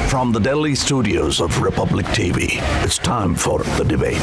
From the Delhi studios of Republic TV, it's time for the debate.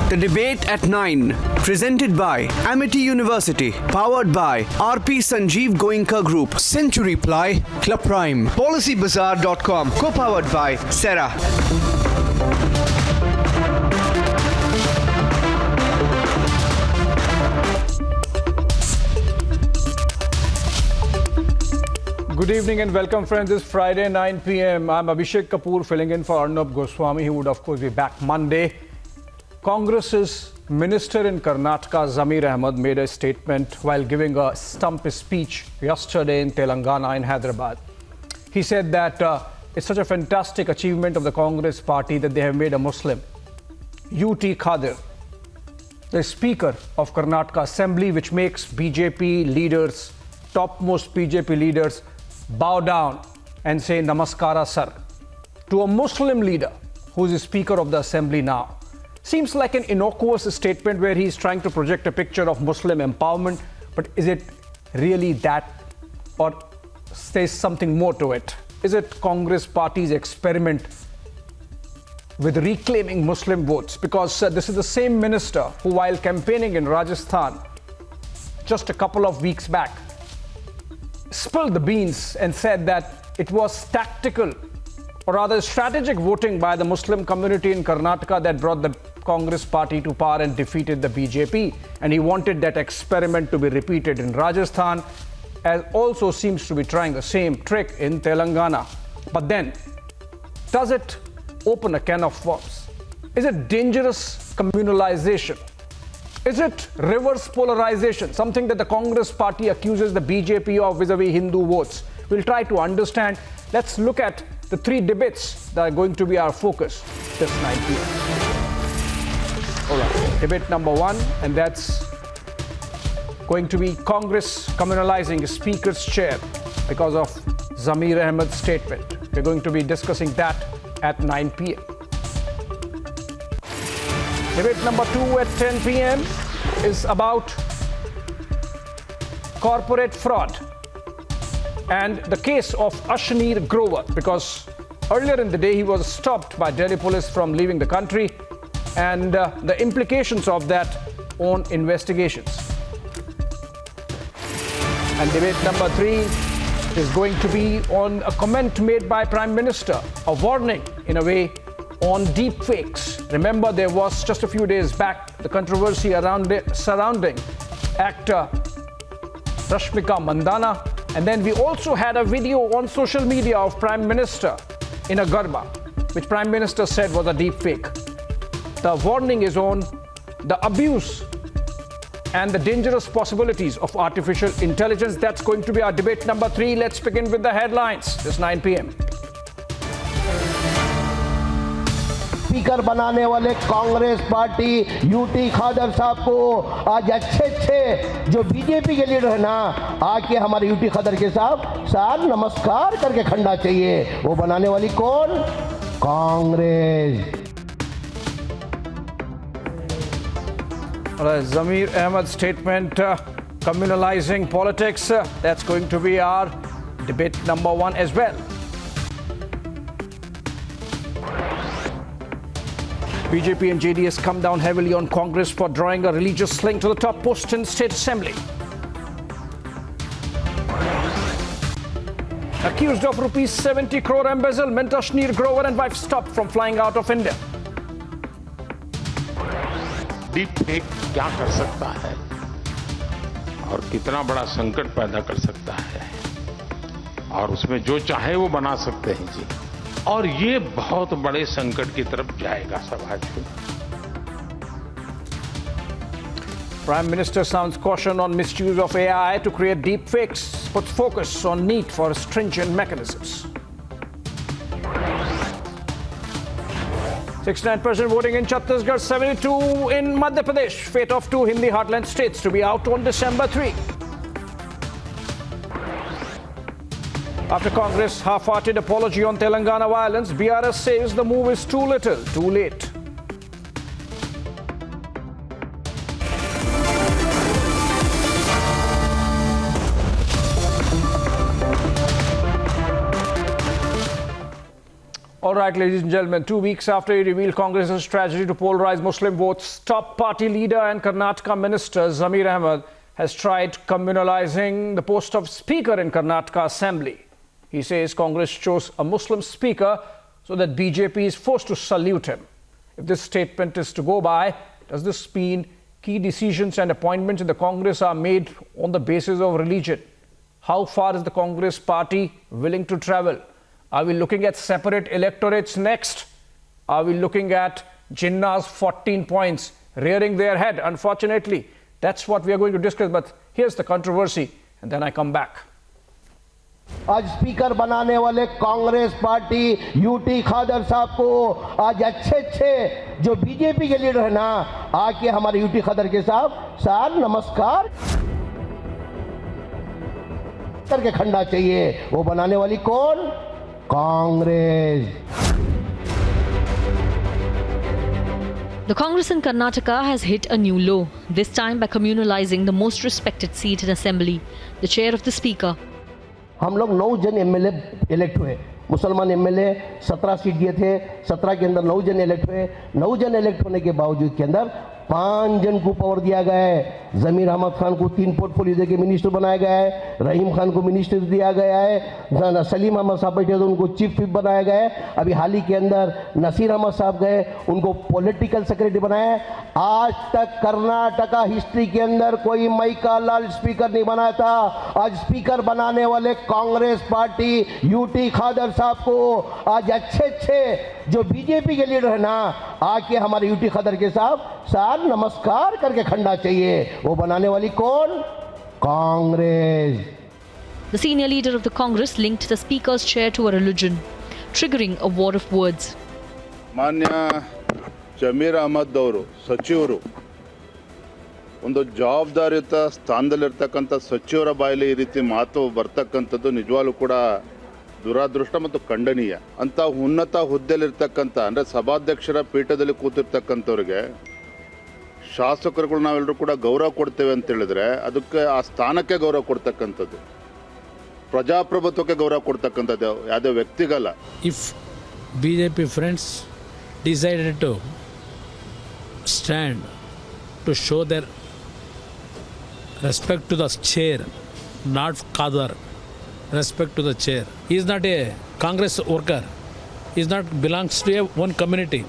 The debate at 9, presented by Amity University, powered by RP Sanjeev Goenka Group, Century Ply, Club Prime, PolicyBazaar.com, co-powered by Sera. Good evening and welcome, friends. It's Friday, 9 p.m. I'm Abhishek Kapoor, filling in for Arnab Goswami. He would, of course, be back Monday. Congress's minister in Karnataka, Zamir Ahmed, made a statement while giving a stump speech yesterday in Telangana in Hyderabad. He said that it's such a fantastic achievement of the Congress party that they have made a Muslim, UT Khadir, the Speaker of Karnataka Assembly, which makes BJP leaders, topmost BJP leaders, bow down and say Namaskara Sir to a Muslim leader who is the Speaker of the Assembly now. Seems like an innocuous statement where he's trying to project a picture of Muslim empowerment, but is it really that, or there's something more to it? Is it Congress party's experiment with reclaiming Muslim votes? Because this is the same minister who, while campaigning in Rajasthan just a couple of weeks back, spilled the beans and said that it was tactical, or rather strategic voting by the Muslim community in Karnataka that brought the Congress party to power and defeated the BJP. And he wanted that experiment to be repeated in Rajasthan, as also seems to be trying the same trick in Telangana. But then, does it open a can of worms? Is it dangerous communalization? Is it reverse polarization, something that the Congress party accuses the BJP of vis-a-vis Hindu votes? We'll try to understand. Let's look at the three debates that are going to be our focus this 9 p.m. All right, debate number 1, and that's going to be Congress communalizing Speaker's chair because of Zamir Ahmed's statement. We're going to be discussing that at 9 p.m. Debate number 2 at 10 p.m. is about corporate fraud and the case of Ashneer Grover, because earlier in the day he was stopped by Delhi police from leaving the country, and the implications of that on investigations. And debate number 3 is going to be on a comment made by Prime Minister, a warning in a way on deep fakes. Remember, there was just a few days back the controversy surrounding actor Rashmika Mandana, and then we also had a video on social media of Prime Minister in a garba, which Prime Minister said was a deep fake. The warning is on the abuse and the dangerous possibilities of artificial intelligence. That's going to be our debate number 3. Let's begin with the headlines. It's 9 p.m. Speaker बनाने वाले Congress party UT खादर साहब को आज अच्छे जो BJP के leader है ना, आके हमारे यूटी खादर के साथ नमस्कार करके खड़ना चाहिए। वो बनाने वाली कौन? Congress. Zamir Ahmed's statement communalizing politics, that's going to be our debate number 1 as well. BJP and JDS come down heavily on Congress for drawing a religious link to the top post in State Assembly. Accused of rupees 70 crore embezzlement, Ashneer Grover and wife stopped from flying out of India. Deep fake क्या कर सकता है और कितना बड़ा संकट पैदा कर सकता है, और उसमें जो चाहे वो बना सकते हैं जी, और ये बहुत बड़े संकट की तरफ जाएगा समाज को। Prime Minister sounds caution on misuse of AI to create deep fakes, puts focus on need for stringent mechanisms. 69% voting in Chhattisgarh, 72% in Madhya Pradesh. Fate of two Hindi heartland states to be out on December 3. After Congress half-hearted apology on Telangana violence, BRS says the move is too little, too late. All right, ladies and gentlemen, 2 weeks after he revealed Congress's strategy to polarize Muslim votes, top party leader and Karnataka minister Zamir Ahmed has tried communalizing the post of Speaker in Karnataka Assembly. He says Congress chose a Muslim speaker so that BJP is forced to salute him. If this statement is to go by, does this mean key decisions and appointments in the Congress are made on the basis of religion? How far is the Congress party willing to travel? Are we looking at separate electorates next? Are we looking at Jinnah's 14 points rearing their head? Unfortunately, that's what we are going to discuss. But here's the controversy, and then I come back. आज speaker बनाने वाले Congress party UT खादर साहब को आज अच्छे जो BJP के leader है ना आके हमारे यूटी खादर के साहब सर नमस्कार करके खंडा चाहिए वो बनाने वाली कौन Congress. The Congress in Karnataka has hit a new low, this time by communalizing the most respected seat in Assembly, the chair of the Speaker. हम लोग 9 जन एमएलए इलेक्ट हुए. मुसलमान एमएलए 17 सीट दिए थे, 17 के अंदर 9 जन इलेक्ट हुए. 9 जन इलेक्ट होने के बावजूद के अंदर 5 जन को पावर दिया गया है. जमीर अहमद खान को 3 पोर्टफोलियो देके मिनिस्टर बनाया गया है. रहीम खान को मिनिस्टर दिया गया है. सलीम अहमद साहब बैठे तो उनको चीफ व्हिप बनाया गया है. अभी हाल ही के अंदर नसीर अहमद साहब गए, उनको पॉलिटिकल सेक्रेटरी बनाया है. आज तक कर्नाटका हिस्ट्री के अंदर कोई मई का लाल स्पीकर नहीं बनाया था. आज स्पीकर बनाने वाले कांग्रेस पार्टी यूटी खादर साहब को आज अच्छे जो बीजेपी के लीडर है ना आके हमारे यूटी खादर के साहब सर नमस्कार करके खंडा चाहिए. वो बनाने वाली कौन Congress. The senior leader of the Congress linked the Speaker's chair to a religion, triggering a war of words. ಮಾನ್ಯ ಜಮೀರ್ ಅಹಮದ್ ಅವರು ಸಚಿವರು ಒಂದು ಜವಾಬ್ದಾರಿಯುತ ಸ್ಥಾನದಲ್ಲಿರ್ತಕ್ಕಂಥ ಸಚಿವರ ಬಾಯಲ್ಲಿ ಈ ರೀತಿ ಮಾತು ಬರ್ತಕ್ಕಂಥದ್ದು ನಿಜವಾಗ್ಲೂ ಕೂಡ ದುರಾದೃಷ್ಟ ಮತ್ತು ಖಂಡನೀಯ. ಅಂತ ಉನ್ನತ ಹುದ್ದೆಯಲ್ಲಿರ್ತಕ್ಕಂಥ ಅಂದರೆ ಸಭಾಧ್ಯಕ್ಷರ ಪೀಠದಲ್ಲಿ ಕೂತಿರ್ತಕ್ಕಂಥವ್ರಿಗೆ ಶಾಸಕರುಗಳು ನಾವೆಲ್ಲರೂ ಕೂಡ ಗೌರವ ಕೊಡ್ತೇವೆ ಅಂತ ಹೇಳಿದ್ರೆ ಅದಕ್ಕೆ ಆ ಸ್ಥಾನಕ್ಕೆ ಗೌರವ ಕೊಡ್ತಕ್ಕಂಥದ್ದು, ಪ್ರಜಾಪ್ರಭುತ್ವಕ್ಕೆ ಗೌರವ ಕೊಡ್ತಕ್ಕಂಥದ್ದು, ಯಾವುದೇ ವ್ಯಕ್ತಿಗಲ್ಲ. If BJP friends decided to stand to show their respect to the chair, not Qadar, respect to the chair. He is not a Congress worker. He is not belongs to one community.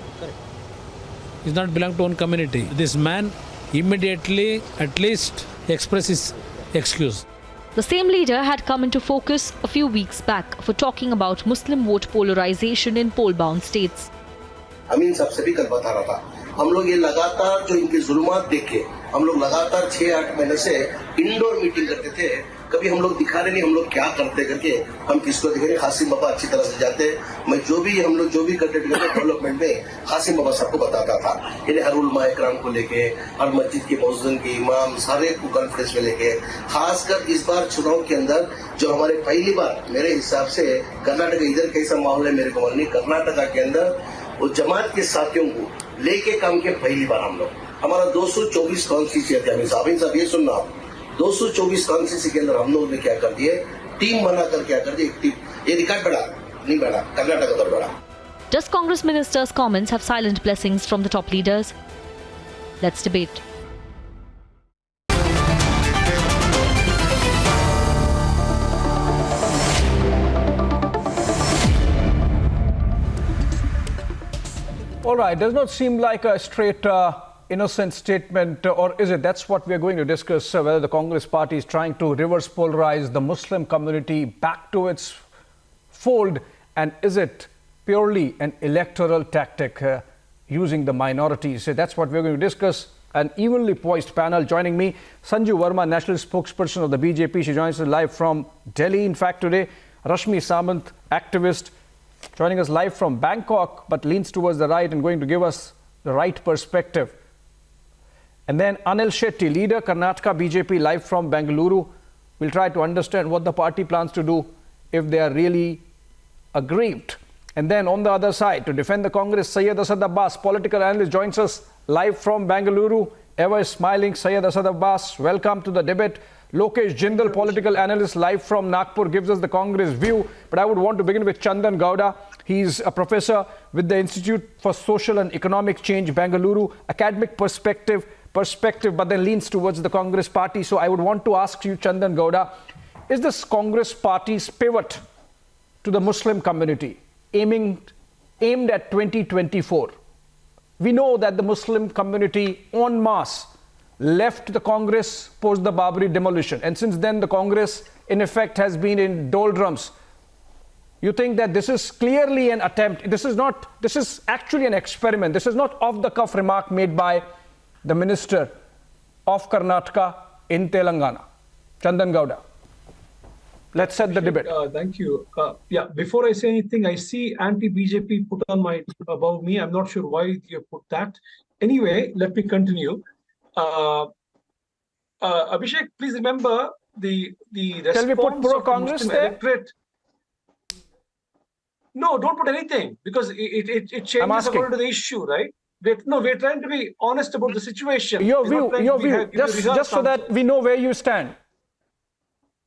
He is not belong to one community. This man immediately at least express his excuse. The same leader had come into focus a few weeks back for talking about Muslim vote polarization in poll-bound states. अमीन साहब से भी कल बता रहा था, हम लोग ये लगातार जो इनके जुल्मात देखे, हम लोग लगातार 6-8 महीने से इंडोर मीटिंग करते थे. कभी हम लोग दिखा रहे नहीं हम लोग क्या करते करके हम किसको दिखे नहीं. हासिम बाबा अच्छी तरह से जाते. मैं हम लोग जो भी करते डेवलपमेंट में हासिम बाबा सबको बताता था. इन्हें हर उलमा इकराम को लेके, हर मस्जिद के मौजूद के इमाम सारे को कॉन्फ्रेंस में लेके, खासकर इस बार चुनाव के अंदर जो हमारे पहली बार मेरे हिसाब से कर्नाटक इधर कैसा माहौल है मेरे को मालूम नहीं. कर्नाटका के अंदर वो जमात के साथियों को लेके काम के पहली बार हम लोग हमारा 224 कॉन्स्टिट्यूंसी थे. अमीन साहब ये सुनना, 224 कॉन्स्टिट्यूंसी के अंदर हम लोगों ने क्या कर दिए, टीम बनाकर क्या कर दिए, एक टीम. ये रिकॉर्ड बढ़ा नहीं बढ़ा, कर्नाटक पर बढ़ा. Does Congress ministers' comments have silent blessings from the top leaders? Let's debate. All right, does not seem like a straight innocent statement, or is it? That's what we're going to discuss, whether the Congress party is trying to reverse polarize the Muslim community back to its fold, and is it purely an electoral tactic using the minorities? So that's what we're going to discuss. an evenly poised panel. Joining me, Sanju Verma, national spokesperson of the BJP. She joins us live from Delhi, in fact, today. Rashmi Samant, activist, joining us live from Bangkok, but leans towards the right and going to give us the right perspective. And then Anil Shetty, leader, Karnataka BJP, live from Bengaluru. We'll try to understand what the party plans to do if they are really aggrieved. And then on the other side, to defend the Congress, Syed Asad Abbas, political analyst, joins us live from Bengaluru. Ever smiling Syed Asad Abbas, welcome to the debate. Lokesh Jindal, political analyst, live from Nagpur, gives us the Congress view. But I would want to begin with Chandan Gowda. He's a professor with the Institute for Social and Economic Change, Bengaluru. Academic perspective, but then leans towards the Congress party. So I would want to ask you, Chandan Gowda, is this Congress party's pivot to the Muslim community aimed at 2024? We know that the Muslim community en masse left the Congress post the Babri demolition, and since then the Congress in effect has been in doldrums. You think that this is clearly an attempt, this is actually an experiment, this is not off the cuff remark made by the minister of Karnataka in Telangana? Chandan Gowda, let's set the debate. Thank you. Before I say anything, I see anti-BJP put on above me. I'm not sure why you put that. Anyway, let me continue. Abhishek, please remember the response. Shall we put pro-Congress the there? Electorate. No, don't put anything, because it changes according to the issue, right? We're trying to be honest about the situation. Your view, just so that we know where you stand.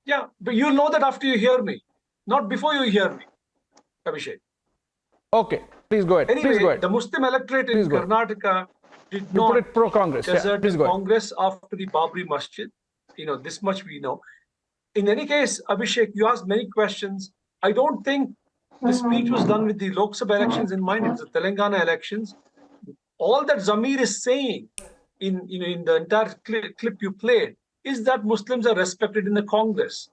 Yeah, but you'll know that after you hear me, not before you hear me, Abhishek. Okay, please go ahead. Anyway, the Muslim electorate in Karnataka did not put it pro-Congress. desert Congress after the Babri Masjid. This much we know. In any case, Abhishek, you asked many questions. I don't think the speech was done with the Lok Sabha elections in mind. It's the Telangana elections. All that Zamir is saying in the entire clip you played is that Muslims are respected in the Congress.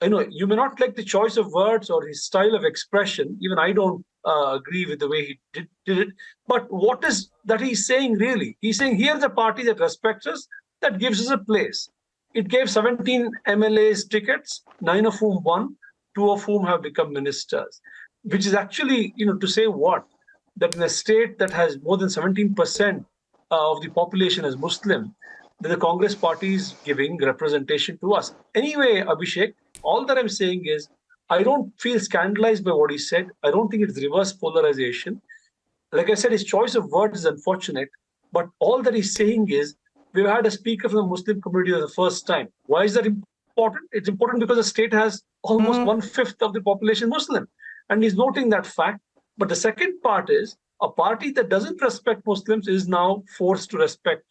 You may not like the choice of words or his style of expression. Even I don't agree with the way he did it. But what is that he's saying really? He's saying here's a party that respects us, that gives us a place. It gave 17 MLAs tickets, 9 of whom won, 2 of whom have become ministers. Which is actually, to say what? That in a state that has more than 17% of the population as Muslim, that the Congress party is giving representation to us. Anyway, Abhishek, all that I'm saying is, I don't feel scandalized by what he said. I don't think it's reverse polarization. Like I said, his choice of words is unfortunate, but all that he's saying is, we've had a speaker from the Muslim community for the first time. Why is that important? It's important because the state has almost 1/5 of the population Muslim. And he's noting that fact. But the second part is, a party that doesn't respect Muslims is now forced to respect.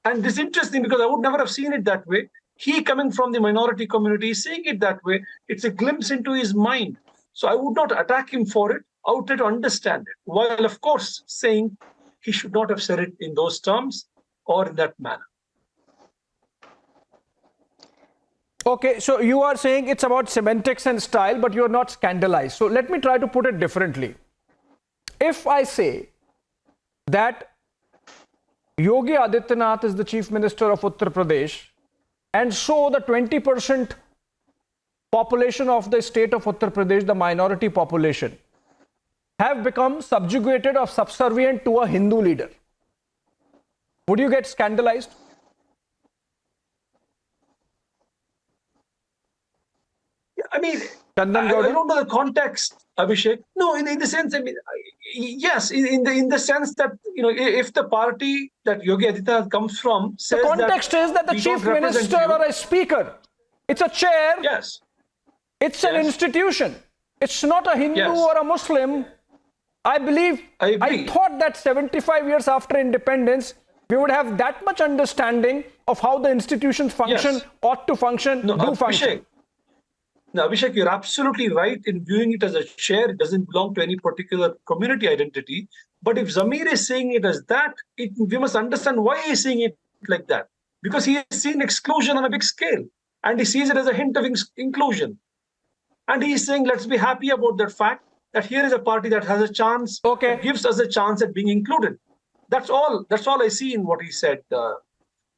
And this is interesting because I would never have seen it that way. He, coming from the minority community, is seeing it that way. It's a glimpse into his mind. So I would not attack him for it. I would try to understand it. While, of course, saying he should not have said it in those terms or in that manner. Okay, so you are saying it's about semantics and style, but you're not scandalized. So let me try to put it differently. If I say that Yogi Adityanath is the Chief Minister of Uttar Pradesh, and so the 20% population of the state of Uttar Pradesh, the minority population, have become subjugated or subservient to a Hindu leader, would you get scandalized? I mean, I don't know the context, Abhishek. No, in the sense, I mean, yes, in the sense that, if the party that Yogi Adityanath comes from says the context is that the chief minister or a speaker, it's a chair. Yes. It's an institution. It's not a Hindu or a Muslim. I believe, I thought that 75 years after independence, we would have that much understanding of how the institutions function, ought to function, function. Now, Abhishek, you're absolutely right in viewing it as a chair. It doesn't belong to any particular community identity. But if Zamir is saying it as that, we must understand why he's saying it like that. Because he has seen exclusion on a big scale. And he sees it as a hint of inclusion. And he's saying, let's be happy about that fact that here is a party that has a chance, that gives us a chance at being included. That's all I see in what he said,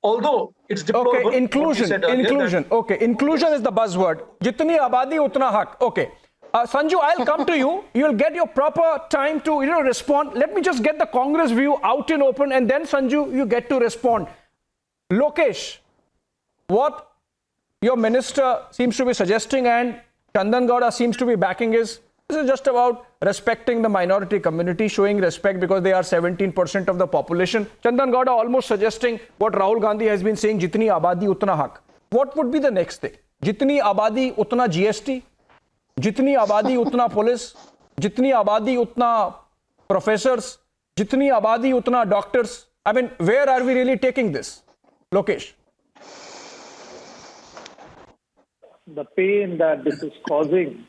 although it's deplorable. Okay, what you inclusion, said earlier, inclusion. that- Okay, inclusion is the buzzword. Jitni abadi utna hak. Okay. Sanju, I'll come to you. You'll get your proper time to respond. Let me just get the Congress view out in open, and then Sanju, you get to respond. Lokesh, what your minister seems to be suggesting and Chandan Gowda seems to be backing is this is just about respecting the minority community, showing respect because they are 17% of the population. Chandan Gowda almost suggesting what Rahul Gandhi has been saying, jitni abadi utna hak. What would be the next thing? Jitni abadi utna GST? Jitni abadi utna police, jitni abadi utna professors, jitni abadi utna doctors. I mean, where are we really taking this? Lokesh. The pain that this is causing,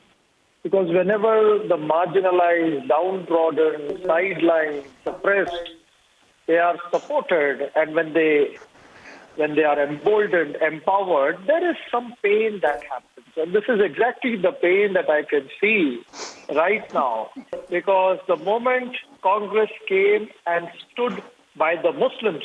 because whenever the marginalized, downtrodden, sidelined, suppressed, they are supported, and when they are emboldened, empowered, there is some pain that happens. And this is exactly the pain that I can see right now, because the moment Congress came and stood by the Muslims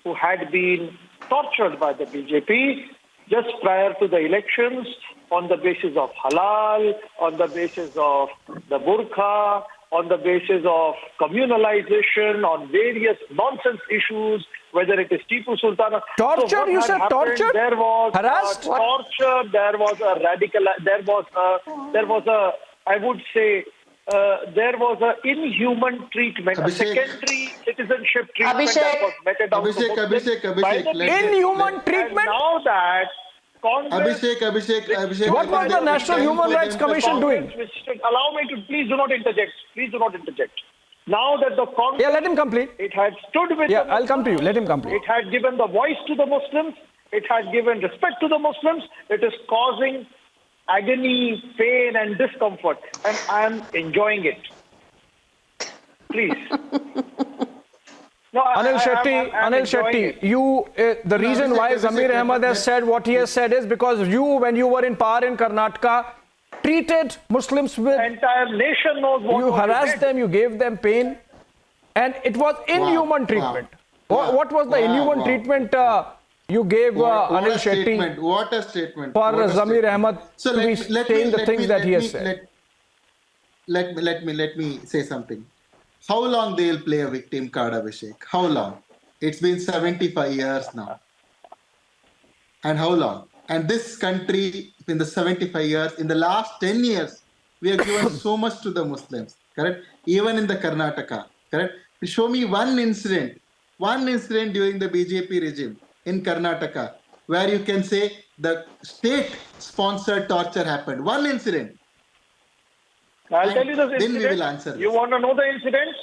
who had been tortured by the BJP just prior to the elections on the basis of halal, on the basis of the burqa, on the basis of communalization, on various nonsense issues, whether it is Tipu Sultan. Torture? So what You had said happened, torture? There was Harassed? torture. There was a radical. There was a. I would say. There was an inhuman treatment, a secondary citizenship treatment that was meted out to Muslims by the Inhuman treatment? And now that Congress... Abhishek. What was the National Human Rights Commission doing? Allow me to, please do not interject. Please do not interject. Now that the Congress... Yeah, let him complete. It had stood with Yeah, the I'll come to you. Let him complete. It had given the voice to the Muslims. It had given respect to the Muslims. It is causing agony, pain and discomfort. And I am enjoying it. Please. No, Anil I'm enjoying Shetty, it. you, the reason why Zamir Ahmad has said what he has said is because you, when you were in power in Karnataka, treated Muslims with... The entire nation knows what You was harassed did. them, you gave them pain, and it was inhuman treatment. What was the inhuman treatment you gave Anil Shetty What a statement. for What a Zamir statement. Ahmad So to be saying the things that he has said? Let me say something. How long they'll play a victim card, Abhishek? How long? It's been 75 years now. And how long? And this country, in the 75 years, in the last 10 years, we have given so much to the Muslims, correct? Even in the Karnataka, correct? Show me one incident during the BJP regime in Karnataka where you can say the state-sponsored torture happened. One incident. I'll tell you the Then we incident. will answer this. You want to know the incidents?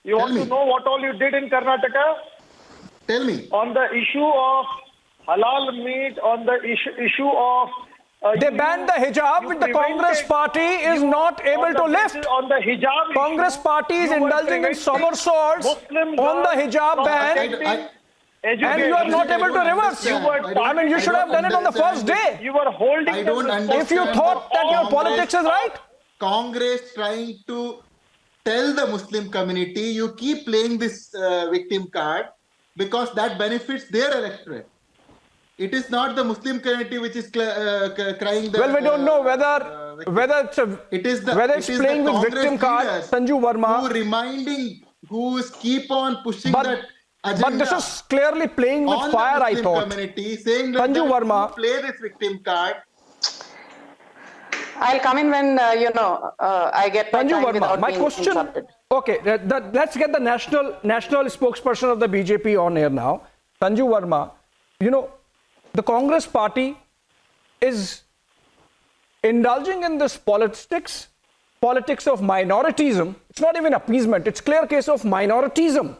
You Tell want me. to know what all you did in Karnataka? Tell me. On the issue of halal meat, on the issue of... They banned the hijab, which the Congress party is not able to lift. On the hijab Congress issue, party is you were indulging in preventing somersaults Muslim on the girls hijab from ban, attending and you are not able to reverse. I mean, you should have done it on the first day. You were holding I them don't responsible. If you thought that your politics is right. Congress trying to tell the Muslim community, you keep playing this victim card because that benefits their electorate. It is not the Muslim community which is crying. Well, we don't know whether it's playing with victim card. Sanju Verma, who keep on pushing but, that agenda. But this is clearly playing with on fire. the I Muslim thought. community, saying that Sanju Verma, you play this victim card. I'll come in when, I get my Sanju time Verma, without my being question. interrupted. Okay, let's get the national spokesperson of the BJP on air now. Sanju Verma, the Congress party is indulging in this politics of minoritism. It's not even appeasement. It's clear case of minoritism,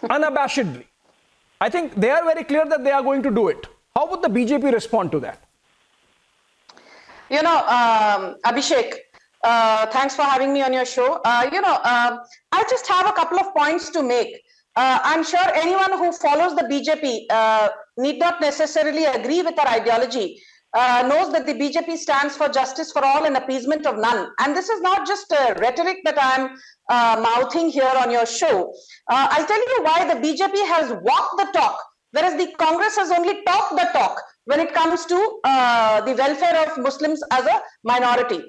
unabashedly. I think they are very clear that they are going to do it. How would the BJP respond to that? Abhishek, thanks for having me on your show. I just have a couple of points to make. I'm sure anyone who follows the BJP need not necessarily agree with our ideology, knows that the BJP stands for justice for all and appeasement of none. And this is not just rhetoric that I'm mouthing here on your show. I'll tell you why the BJP has walked the talk whereas the Congress has only talked the talk when it comes to the welfare of Muslims as a minority.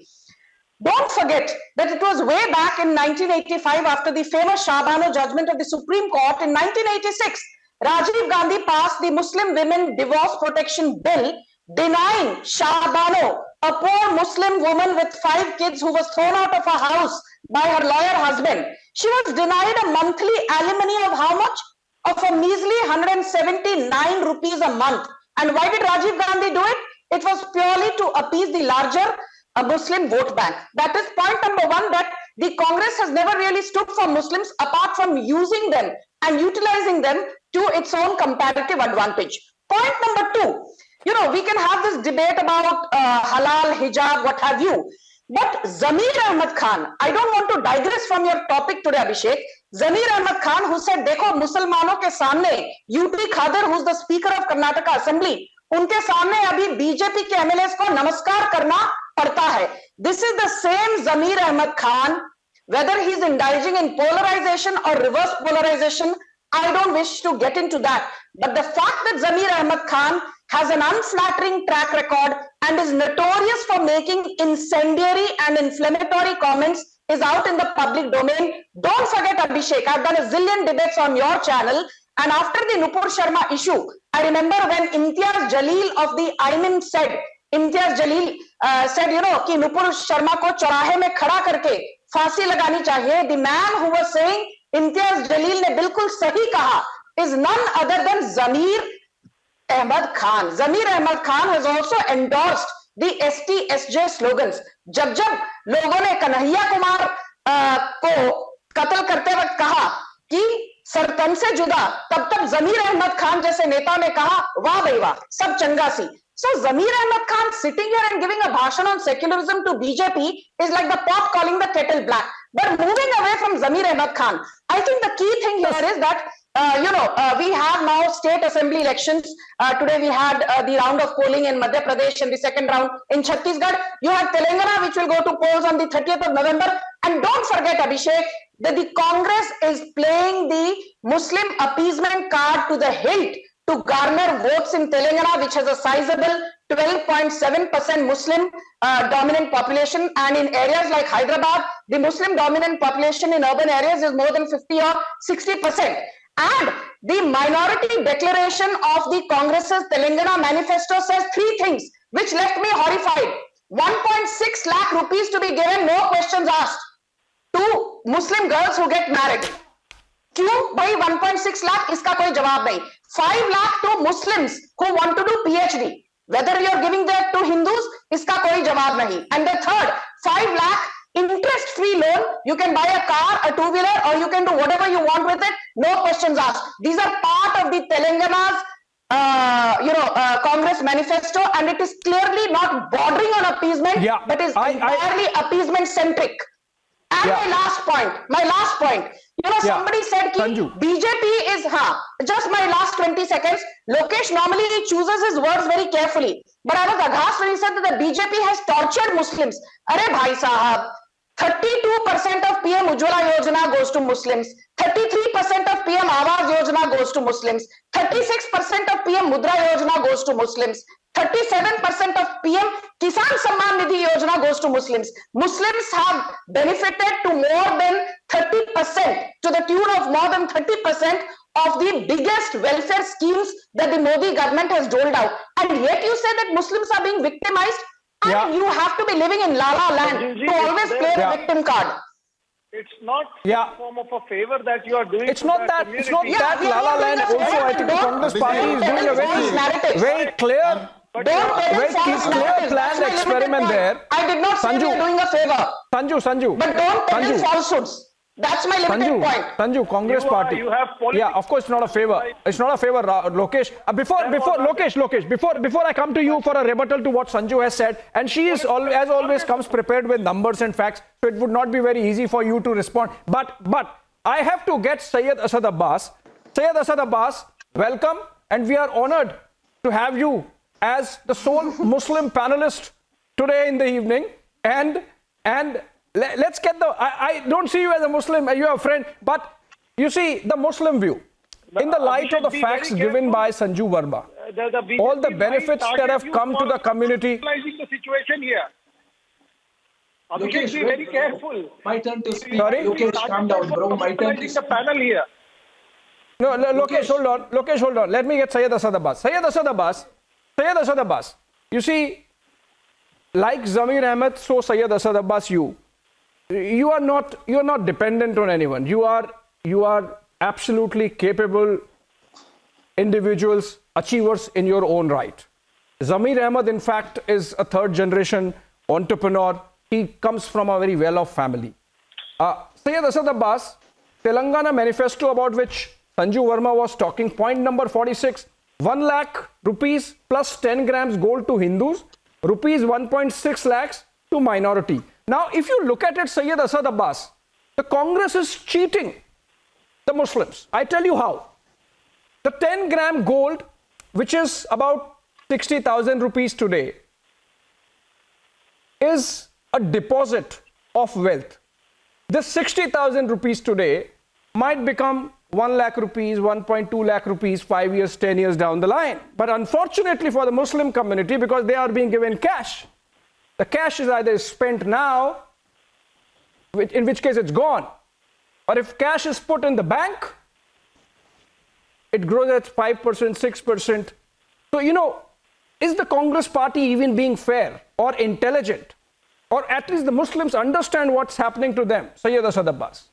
Don't forget that it was way back in 1985 after the famous Shahbano judgment of the Supreme Court in 1986. Rajiv Gandhi passed the Muslim Women Divorce Protection Bill denying Shahbano, a poor Muslim woman with 5 kids who was thrown out of her house by her lawyer husband. She was denied a monthly alimony of how much? Of a measly 179 rupees a month. And why did Rajiv Gandhi do it? It was purely to appease the larger Muslim vote bank. That is point number 1, that the Congress has never really stood for Muslims apart from using them and utilizing them to its own comparative advantage. Point number 2, you know, we can have this debate about halal, hijab, what have you. But Zamir Ahmad Khan, I don't want to digress from your topic today, Abhishek. Zamir Ahmad Khan, who said, देखो मुसलमानों के सामने UT Khader, who's the Speaker of Karnataka Assembly, उनके सामने अभी BJP के MLAs को नमस्कार करना पड़ता है. This is the same Zamir Ahmad Khan, whether he's indulging in polarization or reverse polarization, I don't wish to get into that. But the fact that Zamir Ahmad Khan has an unflattering track record and is notorious for making incendiary and inflammatory comments is out in the public domain. Don't forget, Abhishek, I've done a zillion debates on your channel, and after the Nupur Sharma issue, I remember when Imtiaz Jalil of the IMIM said, Imtiaz Jalil said, you know, कि Nupur Sharma को चौराहे में खड़ा करके फांसी लगानी चाहिए. The man who was saying Imtiaz Jalil ने बिल्कुल सही कहा is none other than Zamir Ahmad Khan. Zamir Ahmad Khan has also endorsed the ST-SJ slogans. जब जब लोगों ने कन्हैया कुमार को कत्ल करते वक्त कहा कि सरतन से जुदा, तब तक जमीर अहमद खान जैसे नेता ने कहा वाह भाई वाह, सब चंगा सी. So Zamir Ahmad Khan sitting here and giving a bhashan on secularism to BJP is like the pot calling the kettle black. But moving away from Zamir Ahmad Khan, I think the key thing here is that we have now state assembly elections. Today we had the round of polling in Madhya Pradesh and the second round in Chhattisgarh. You have Telangana, which will go to polls on the 30th of November. And don't forget, Abhishek, that the Congress is playing the Muslim appeasement card to the hilt to garner votes in Telangana, which has a sizable 12.7% Muslim dominant population, and in areas like Hyderabad, the Muslim dominant population in urban areas is more than 50 or 60%. And the minority declaration of the Congress's Telangana manifesto says 3 things, which left me horrified. 1.6 lakh rupees to be given, no questions asked, to Muslim girls who get married. क्यों भाई 1.6 लाख, इसका कोई जवाब नहीं. 5 lakh to Muslims who want to do PhD, whether you are giving that to Hindus, इसका कोई जवाब नहीं. And the third, 5 lakh interest-free loan, you can buy a car, a two-wheeler, or you can do whatever you want with it, no questions asked. These are part of the Telangana's Congress manifesto, and it is clearly not bordering on appeasement, but is entirely appeasement-centric. And my last point, somebody said that BJP is, just my last 20 seconds, Lokesh normally he chooses his words very carefully. But I was aghast when he said that the BJP has tortured Muslims. Arey bhai sahab, 32% of PM Ujjwala Yojana goes to Muslims. 33% of PM Awas Yojana goes to Muslims. 36% of PM Mudra Yojana goes to Muslims. 37% of PM Kisan Samman Nidhi Yojana goes to Muslims. Muslims have benefited to more than 30%, to the tune of more than 30% of the biggest welfare schemes that the Modi government has doled out. And yet you say that Muslims are being victimized? And you have to be living in La La Land to always play the victim card. It's not a form of a favor that you are doing. It's not that. It's not that La La Land. Also, I think the Congress Party is doing a very clear, planned experiment there. I did not say you're doing a favor. Sanju. But don't tell me falsehoods. That's my limited point. Sanju, Congress Party. Of course, it's not a favor. It's not a favor, Lokesh. Before I come to you for a rebuttal to what Sanju has said, and she is as always comes prepared with numbers and facts, so it would not be very easy for you to respond. But I have to get Syed Asad Abbas. Syed Asad Abbas, welcome, and we are honored to have you as the sole Muslim panelist today in the evening. And let's get I don't see you as a Muslim, you're a friend, but you see the Muslim view. in the light of the facts given by Sanju Verma, all the benefits that have come to the community. The situation here. Lokesh, be very careful. My turn to speak. Sorry? Lokesh, calm down, bro. My turn to The speak. panel here. No, Lokesh, hold on. Lokesh, hold on. Let me get Syed Asad Abbas. Syed Asad Abbas. You see, like Zamir Ahmed, so Syed Asad Abbas, you are not dependent on anyone. You are absolutely capable individuals, achievers in your own right. Zamir Ahmed, in fact, is a third generation entrepreneur. He comes from a very well-off family. Syed Asad Abbas, Telangana Manifesto, about which Sanju Verma was talking, point number 46, 1 lakh rupees plus 10 grams gold to Hindus, rupees 1.6 lakhs to minority. Now, if you look at it, Syed Asad Abbas, the Congress is cheating the Muslims. I tell you how. The 10-gram gold, which is about 60,000 rupees today, is a deposit of wealth. This 60,000 rupees today might become 1 lakh rupees, 1.2 lakh rupees, 5 years, 10 years down the line. But unfortunately for the Muslim community, because they are being given cash, the cash is either spent now, in which case it's gone. Or if cash is put in the bank, it grows at 5%, 6%. So, is the Congress party even being fair or intelligent? Or at least the Muslims understand what's happening to them? Syed Asad Abbas.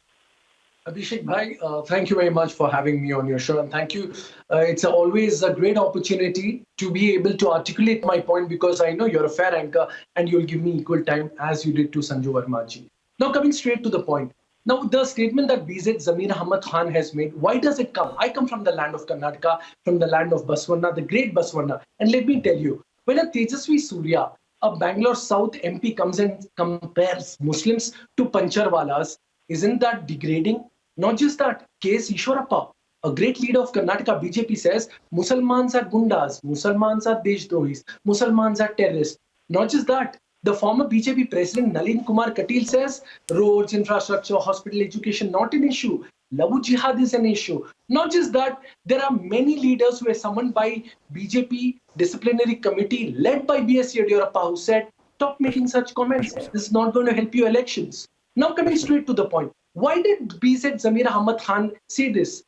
Abhishek Bhai, thank you very much for having me on your show, and thank you. It's always a great opportunity to be able to articulate my point, because I know you're a fair anchor and you'll give me equal time as you did to Sanju Verma ji. Now, coming straight to the point. Now, the statement that BZ Zamir Ahmad Khan has made, why does it come? I come from the land of Karnataka, from the land of Baswana, the great Baswana. And let me tell you, when a Tejasvi Surya, a Bangalore South MP, comes and compares Muslims to Pancharwalas, isn't that degrading? Not just that, K.S. Ishwarappa, a great leader of Karnataka BJP, says Musalmans are gundas, Musalmans are deshdohis, Musalmans are terrorists. Not just that, the former BJP president Nalin Kumar Katil says roads, infrastructure, hospital, education not an issue. Lavu jihad is an issue. Not just that, there are many leaders who were summoned by BJP disciplinary committee led by B.S. Yediyurappa, who said, stop making such comments. This is not going to help you elections. Now, coming straight to the point. Why did BZ Zamir Ahmad Khan say this?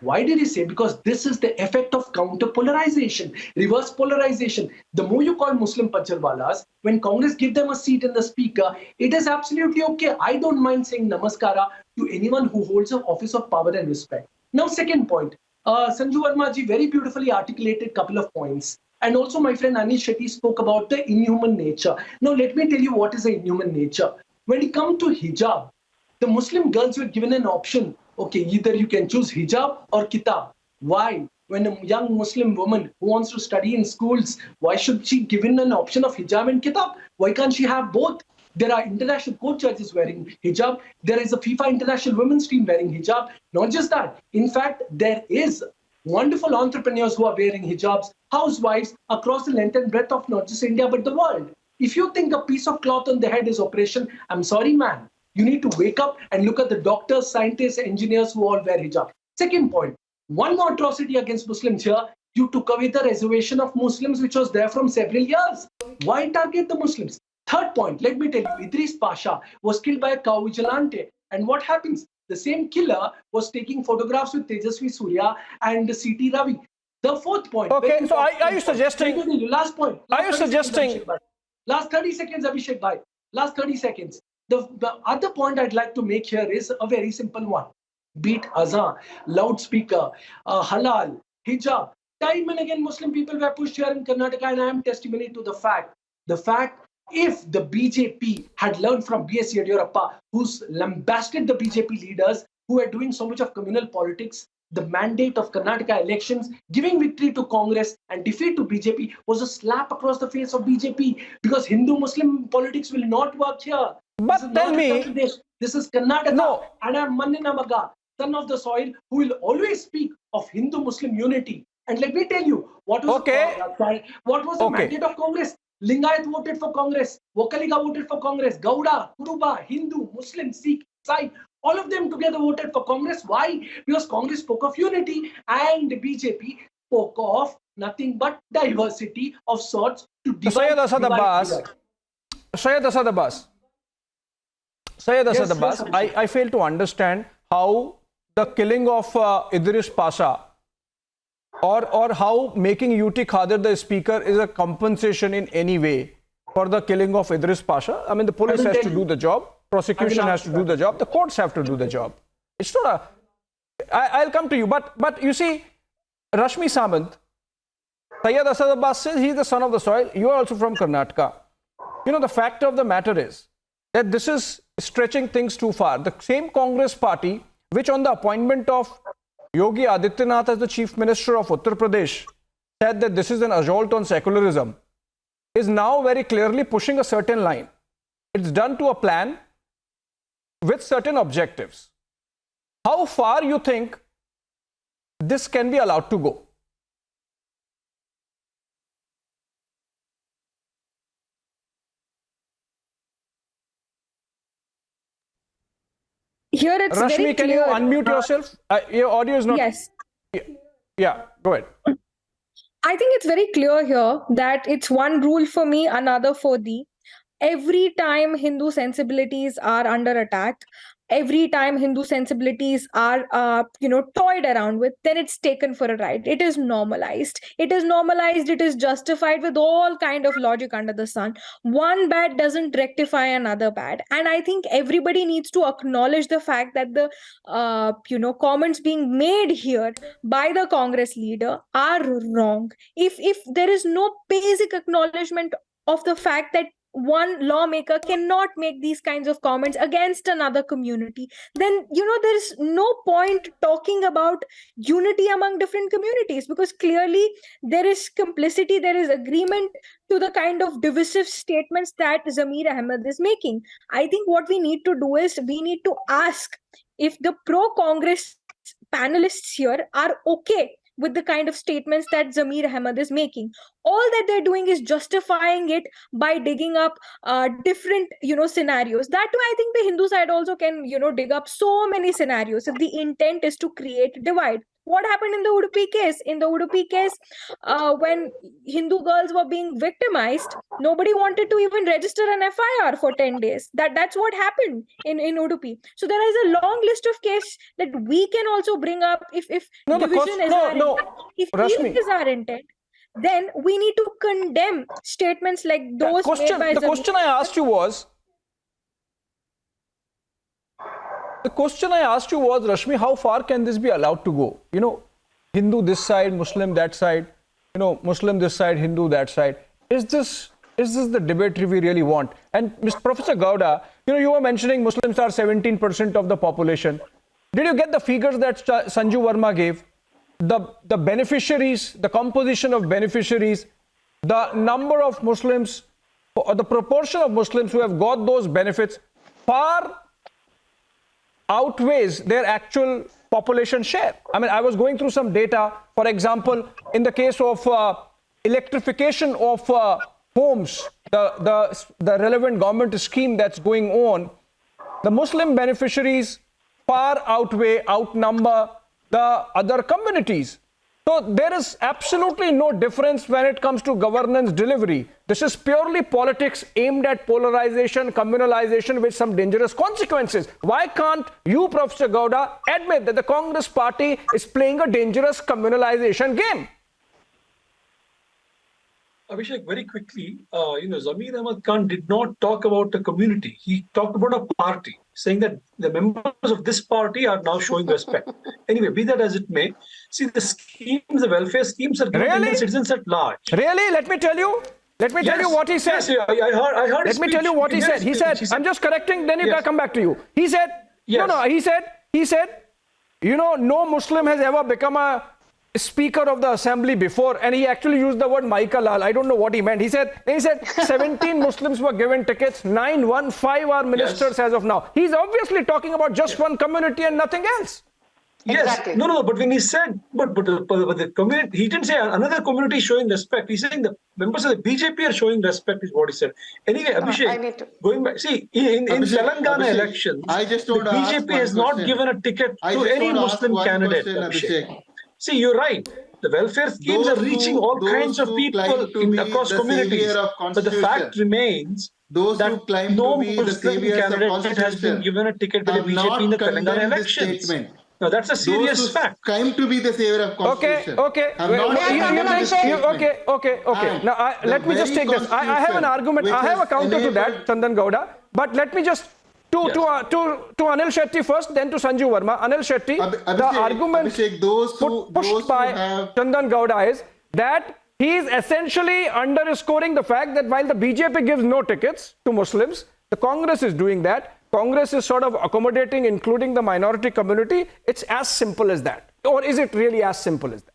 Why did he say? Because this is the effect of counter-polarization, reverse polarization. The more you call Muslim Pancharwalas, when Congress give them a seat in the speaker, it is absolutely okay. I don't mind saying namaskara to anyone who holds an office of power and respect. Now, second point. Sanju Verma ji very beautifully articulated a couple of points. And also my friend Anil Shetty spoke about the inhuman nature. Now, let me tell you what is the inhuman nature. When it comes to hijab, the Muslim girls were given an option. Okay, either you can choose hijab or kitab. Why? When a young Muslim woman who wants to study in schools, why should she given an option of hijab and kitab? Why can't she have both? There are international court judges wearing hijab. There is a FIFA international women's team wearing hijab. Not just that. In fact, there is wonderful entrepreneurs who are wearing hijabs, housewives across the length and breadth of not just India but the world. If you think a piece of cloth on the head is oppression, I'm sorry, man. You need to wake up and look at the doctors, scientists, engineers who all wear hijab. Second point, one more atrocity against Muslims here. You took away the reservation of Muslims which was there from several years. Why target the Muslims? Third point, let me tell you, Idris Pasha was killed by a cow vigilante. And what happens? The same killer was taking photographs with Tejasvi Surya and C.T. Ravi. The fourth point. Okay, so are you suggesting... Last point. Are you suggesting... Last 30 seconds, Abhishek Bhai. Last 30 seconds. The other point I'd like to make here is a very simple one. Beat azan, loudspeaker, halal, hijab. Time and again, Muslim people were pushed here in Karnataka, and I am testimony to the fact. If the BJP had learned from B.S. Yediyurappa, who's lambasted the BJP leaders who are doing so much of communal politics, the mandate of Karnataka elections, giving victory to Congress and defeat to BJP was a slap across the face of BJP, because Hindu-Muslim politics will not work here. But tell me, this is Karnataka, no. and I'm Manninamaga, son of the soil, who will always speak of Hindu-Muslim unity. And let me tell you, what was the mandate of Congress? Lingayat voted for Congress, Vokaliga voted for Congress, Gauda, Kuruba, Hindu, Muslim, Sikh, Sai, All of them together voted for Congress. Why? Because Congress spoke of unity and BJP spoke of nothing but diversity of sorts to divide. Syed Asad Abbas, I fail to understand how the killing of Idris Pasha or how making UT Khader the speaker is a compensation in any way for the killing of Idris Pasha. I mean, the police has to do the job, prosecution has to do the job, the courts have to do the job. It's not a... I'll come to you, but you see, Rashmi Samant, Syed Asad Abbas says he's the son of the soil. You are also from Karnataka. You know, the fact of the matter is that this is stretching things too far. The same Congress party, which on the appointment of Yogi Adityanath as the Chief Minister of Uttar Pradesh said that this is an assault on secularism, is now very clearly pushing a certain line. It's done to a plan with certain objectives. How far you think this can be allowed to go? Here it's Rashmi, very can clear. you unmute yourself? Your audio is not... Yes. Yeah, go ahead. I think it's very clear here that it's one rule for me, another for thee. Every time Hindu sensibilities are under attack, every time Hindu sensibilities are, toyed around with, then it's taken for a ride. It is normalized. It is normalized. It is justified with all kind of logic under the sun. One bad doesn't rectify another bad. And I think everybody needs to acknowledge the fact that the, comments being made here by the Congress leader are wrong. If there is no basic acknowledgement of the fact that one lawmaker cannot make these kinds of comments against another community, then there is no point talking about unity among different communities, because clearly there is complicity, there is agreement to the kind of divisive statements that Zamir Ahmed is making. I think what we need to do is we need to ask if the pro-Congress panelists here are okay with the kind of statements that Zamir Ahmed is making. All that they're doing is justifying it by digging up different, scenarios. That too, I think the Hindu side also can, dig up so many scenarios if the intent is to create divide. What happened in the Udupi case? In the Udupi case, when Hindu girls were being victimized, nobody wanted to even register an FIR for 10 days. That's what happened in Udupi. So there is a long list of cases that we can also bring up if division is our intent. If peace is our intent, then we need to condemn statements like those made by The question I asked you was, Rashmi, how far can this be allowed to go? Hindu this side, Muslim that side, Muslim this side, Hindu that side. Is this the debate we really want? And Mr. Professor Gowda, you were mentioning Muslims are 17% of the population. Did you get the figures that Sanju Verma gave? The beneficiaries, the composition of beneficiaries, the number of Muslims, or the proportion of Muslims who have got those benefits far outweighs their actual population share. I mean, I was going through some data. For example, in the case of electrification of homes, the relevant government scheme that's going on, the Muslim beneficiaries far outnumber the other communities. So there is absolutely no difference when it comes to governance delivery. This is purely politics aimed at polarization, communalization with some dangerous consequences. Why can't you, Professor Gowda, admit that the Congress party is playing a dangerous communalization game? Abhishek, very quickly, Zamir Ahmed Khan did not talk about a community. He talked about a party, saying that the members of this party are now showing respect. Anyway, be that as it may, see, the schemes, the welfare schemes are given to citizens at large. Really? Let me tell you what he said. Yes, I heard Let me tell you what he said. He said, I'm just correcting, then you can come back to you. He said, he said, no Muslim has ever become a Speaker of the Assembly before, and he actually used the word Maika Lal. I don't know what he meant. He said 17 Muslims were given tickets, 5 are ministers as of now. He's obviously talking about just one community and nothing else. Yes. Exactly. No. But when he said, but the community, he didn't say another community is showing respect. He's saying the members of the BJP are showing respect, is what he said. Anyway, Abhishek, I need to. going back, see, in Telangana elections, I just the want to ask BJP has one not question. given a ticket I to just any want to ask Muslim one candidate, question, Abhishek. See, you're right. The welfare schemes are reaching all kinds of people across communities. But the fact remains that who claim no to be the Muslim saviors of candidate has been Constitution given a ticket by the have BJP in the not Telangana condemned this elections. statement. Now, that's a serious Those who fact. claim to be the savior of Constitution Okay. have not condemned this statement. Okay. Now, let me just take this. I have an argument. I have a counter to that, Chandan Gowda. But let me just to Anil Shetty first, then to Sanjeev Verma. Anil Shetty, the argument pushed by Chandan Gowda is that he is essentially underscoring the fact that while the BJP gives no tickets to Muslims, the Congress is doing that. Congress is sort of accommodating, including the minority community. It's as simple as that. Or is it really as simple as that?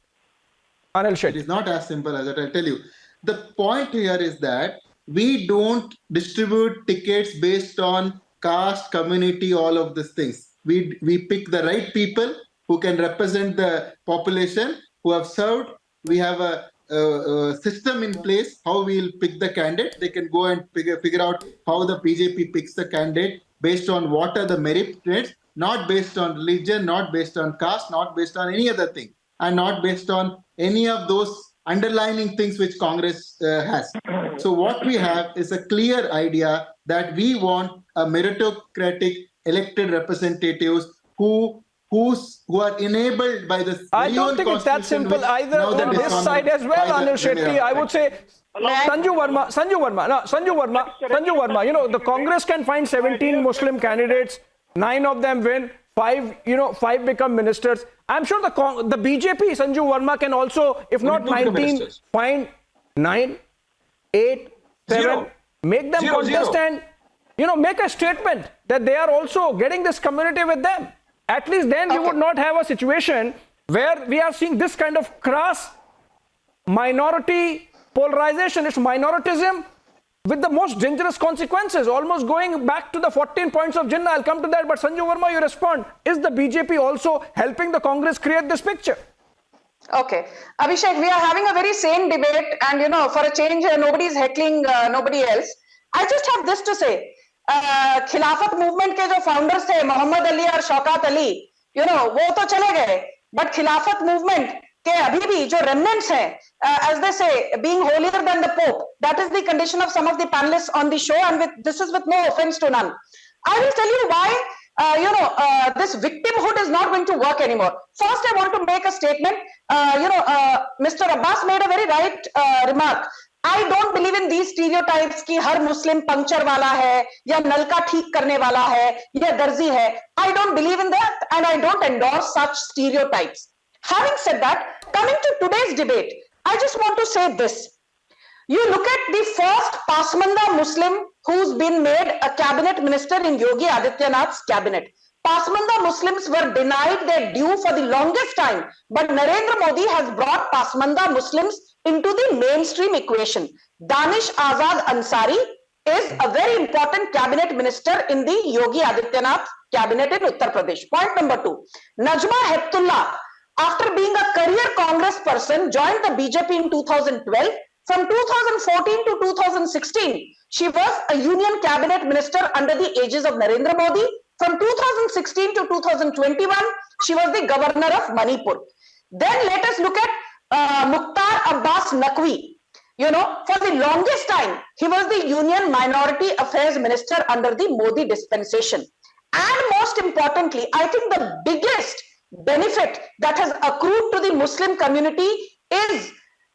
Anil Shetty. It is not as simple as that, I'll tell you. The point here is that we don't distribute tickets based on caste, community, all of these things. We pick the right people who can represent the population, who have served. We have a system in place how we'll pick the candidate. They can go and figure out how the BJP picks the candidate based on what are the merits, not based on religion, not based on caste, not based on any other thing, and not based on any of those underlining things which Congress has. So what we have is a clear idea that we want a meritocratic elected representatives who are enabled by the I don't think it's that simple either on this side as well, Anil Shetty. I would say Sanjeev Verma, you know, the Congress can find 17 Muslim candidates, 9 of them win, 5 become ministers. I'm sure the BJP, Sanjeev Verma, can also, if not 19, find 9, 8, 7, make them contest and, make a statement that they are also getting this community with them. At least then we would not have a situation where we are seeing this kind of crass minority polarization. It's minoritism with the most dangerous consequences, almost going back to the 14 points of Jinnah. I'll come to that, but Sanjeev Verma, you respond. Is the BJP also helping the Congress create this picture? Okay. Abhishek, we are having a very sane debate and, for a change, nobody's heckling nobody else. I just have this to say. खिलाफत movement के जो founders थे मोहम्मद अली और शौकत अली वो तो चले गए but खिलाफत मूवमेंट के अभी भी जो remnants हैं as they say being holier than the pope, that is the condition of some of the panelists on the show, and this is with no offense to none. I will tell you why this victimhood is not going to work anymore. First, I want to make a statement. Mr. Abbas made a very right remark. I don't believe in these stereotypes कि हर मुस्लिम puncture वाला है या नलका ठीक करने वाला है या दर्जी है. I don't believe in that and I don't endorse such stereotypes. Having said that, coming to today's debate, I just want to say this. You look at the first Pasmanda Muslim who's been made a cabinet minister in Yogi Adityanath's cabinet. Pasmanda Muslims were denied their due for the longest time, but Narendra Modi has brought Pasmanda Muslims into the mainstream equation. Danish Azad Ansari is a very important cabinet minister in the Yogi Adityanath cabinet in Uttar Pradesh. Point number 2. Najma Heptullah, after being a career Congress person, joined the BJP in 2012. From 2014 to 2016, she was a union cabinet minister under the aegis of Narendra Modi. From 2016 to 2021, she was the governor of Manipur. Then let us look at Mukhtar Abbas Naqvi. For the longest time, he was the Union Minority Affairs Minister under the Modi dispensation. And most importantly, I think the biggest benefit that has accrued to the Muslim community is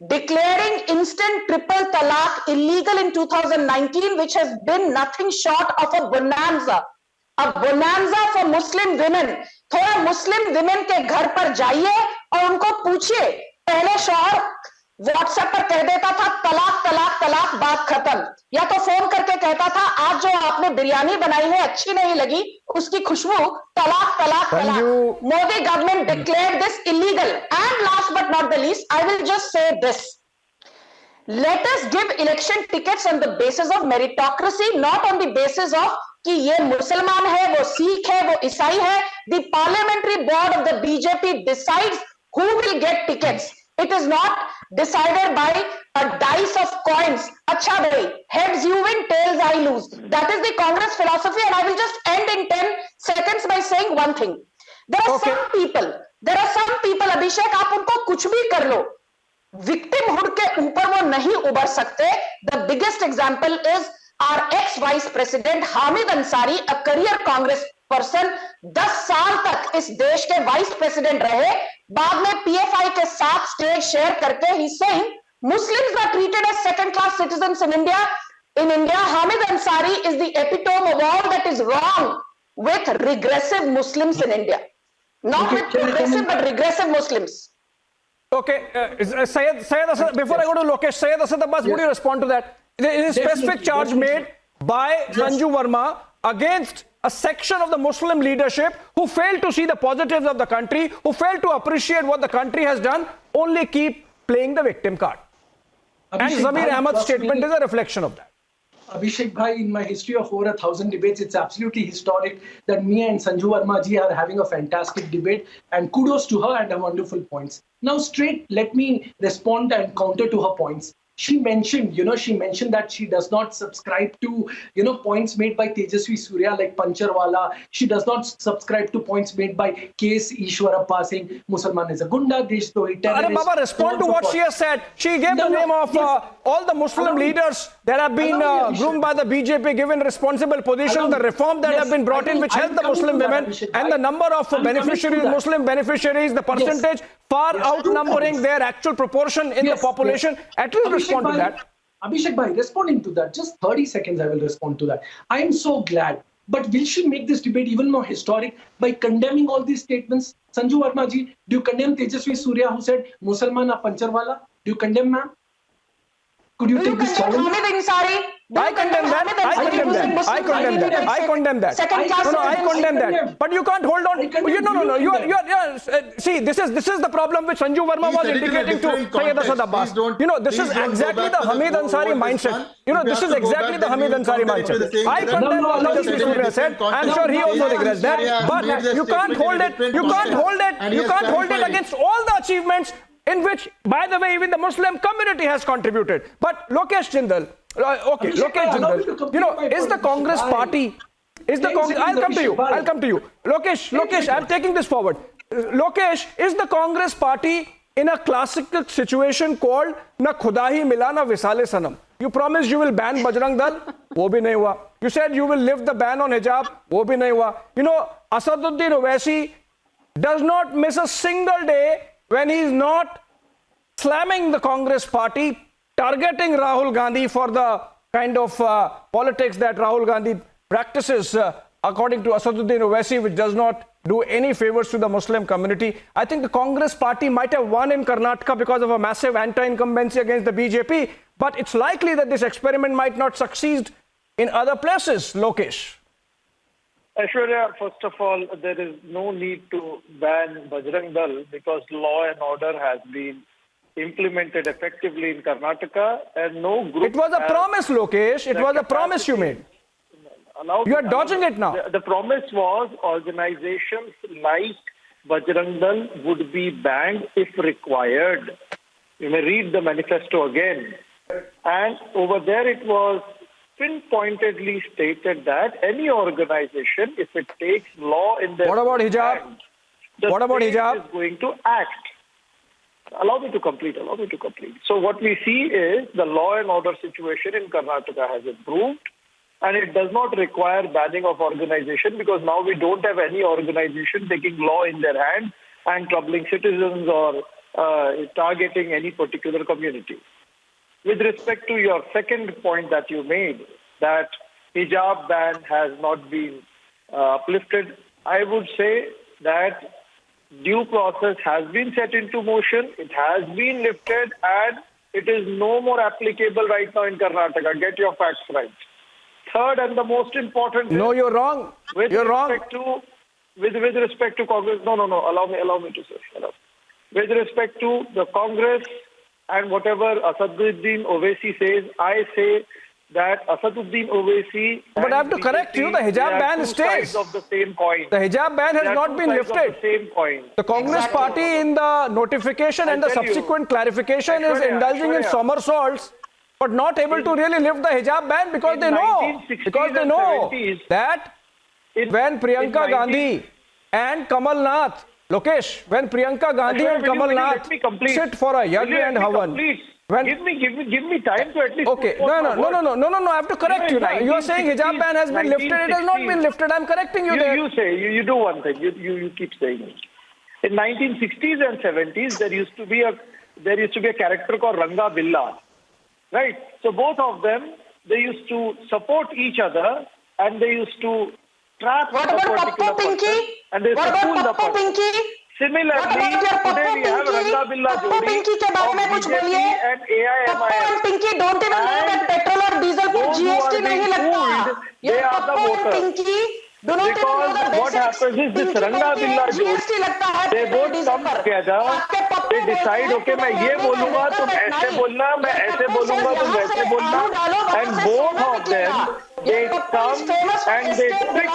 declaring instant triple talaq illegal in 2019, which has been nothing short of a bonanza. A bonanza for Muslim women. थोड़ा मुस्लिम women के घर पर जाइए और उनको पूछिए. पहले शौहर व्हाट्सएप पर कह देता था तलाक तलाक तलाक, बात खत्म, या तो फोन करके कहता था आज जो आपने बिरयानी बनाई है अच्छी नहीं लगी, उसकी खुशबू, तलाक तलाक तलाक. Modi government declared this illegal. And last but not the least, I will just say this. Let us give election tickets on the basis of meritocracy, not on the basis of कि ये मुसलमान है, वो सिख है, वो ईसाई है. The parliamentary board of the BJP decides who will get tickets. It is not decided by a dice of coins. Acha bhai, heads you win, tails I lose. That is the Congress philosophy, and I will just end in 10 seconds by saying one thing. There are some people, Abhishek, आप उनको कुछ भी कर लो, victimhood के ऊपर वो नहीं उबर सकते. The biggest example is our ex-vice president Hamid Ansari, a career Congress person, 10 साल तक इस देश के वाइस प्रेसिडेंट रहे. बाद में PFI के साथ स्टेज शेयर करके he's saying Muslims are treated as second-class citizens in India. In India, Hamid Ansari is the epitome of all that is wrong with regressive Muslims in India. Not with progressive, but regressive Muslims. Okay, Syed Asad, before I go to Lokesh, Syed Asad Abbas, would you respond to that? There is a specific charge made by Sanju Verma against a section of the Muslim leadership who failed to see the positives of the country, who failed to appreciate what the country has done, only keep playing the victim card. And Zamir Ahmad's statement is a reflection of that. Abhishek Bhai, in my history of over 1,000 debates, it's absolutely historic that me and Sanju Verma ji are having a fantastic debate, and kudos to her and her wonderful points. Now straight, let me respond and counter to her points. She mentioned that she does not subscribe to, points made by Tejasvi Surya like Pancharwala. She does not subscribe to points made by K.S. Ishwarappa saying Musalman is a gunda, Deshtohi terrorist. Baba, respond to what she has said. She gave the name of all the Muslim leaders that have been groomed by the BJP, given responsible positions, the reform that have been brought in, which help the Muslim women, and the number of beneficiaries, Muslim beneficiaries, the percentage far outnumbering their actual proportion in the population. At least respond to that. Abhishek Bhai, responding to that, just 30 seconds I will respond to that. I am so glad. But will she make this debate even more historic by condemning all these statements? Sanju Verma ji, do you condemn Tejasvi Surya who said Musalman are Pancharwala? Do you condemn, ma'am? Could you take this challenge? I condemn that. I condemn that. I condemn that. But you can't hold on. See, this is the problem which Sanju Verma was indicating to Syed Asad Abbas. This is exactly the Hamid Ansari mindset. This is exactly the Hamid Ansari mindset. I condemn what Tejasvi Surya said. I'm sure he also regrets that. But you can't hold it. You can't hold it against all the achievements in which, by the way, even the Muslim community has contributed. But Lokesh Jindal, is the Congress party, I'll come to you. Lokesh, I'm taking this forward. Lokesh, is the Congress party in a classical situation called na khuda hi mila na visale sanam? You promised you will ban Bajrang Dal, wo bhi nahi hua. You said you will lift the ban on hijab, wo bhi nahi hua. Asaduddin Owaisi does not miss a single day when he is not slamming the Congress party, targeting Rahul Gandhi for the kind of politics that Rahul Gandhi practices, according to Asaduddin Owaisi, which does not do any favors to the Muslim community. I think the Congress party might have won in Karnataka because of a massive anti-incumbency against the BJP, but it's likely that this experiment might not succeed in other places. Lokesh. Aishwarya, first of all, there is no need to ban Bajrang Dal because law and order has been implemented effectively in Karnataka, and no group. It was a promise, Lokesh. It was a promise you made. You are dodging it now. The promise was organizations like Bajrang Dal would be banned if required. You may read the manifesto again. And over there it was pinpointedly stated that any organization, if it takes law in their What about hijab? hands, What about hijab? is going to act. Allow me to complete. So what we see is the law and order situation in Karnataka has improved, and it does not require banning of organization because now we don't have any organization taking law in their hand and troubling citizens or targeting any particular community. With respect to your second point that you made, that hijab ban has not been uplifted, I would say that due process has been set into motion, it has been lifted, and it is no more applicable right now in Karnataka. Get your facts right. Third and the most important... No, you're wrong. With respect to Congress... No. Allow me to say. With respect to the Congress and whatever Asaduddin Owaisi says, I say that Asaduddin Owaisi. But I have to correct you, the hijab ban stays. Sides of the same coin. The hijab ban has not been lifted. The same coin. The Congress party in the notification and the subsequent clarification is indulging in somersaults, but not able to really lift the hijab ban because they know that when Priyanka Gandhi and Kamal Nath, Lokesh, when Priyanka Gandhi and Kamal Nath sit for a yajna and havan. Give me time to at least. Okay, no, I have to correct you. You are saying hijab ban has been lifted. It has not been lifted. I am correcting you there. You do one thing. You keep saying it. In 1960s and 70s, there used to be a character called Ranga Billa, right? So both of them, they used to support each other and they used to trap what a about particular Pappu Pinky? person and they used to fool the person. Pinky? Similarly, today we have Ranga Billa Jodi of BJP and AIMIM. Pappu and Pinky don't even know that petrol or diesel पर GST नहीं लगता. They are the voters. Because what happens is this Ranga Billa Jodi, they both come together, they decide, okay, मैं ये बोलूँगा, तुम ऐसे बोलना, मैं ऐसे बोलूँगा, तुम वैसे बोलना, and both of them, they come and they trick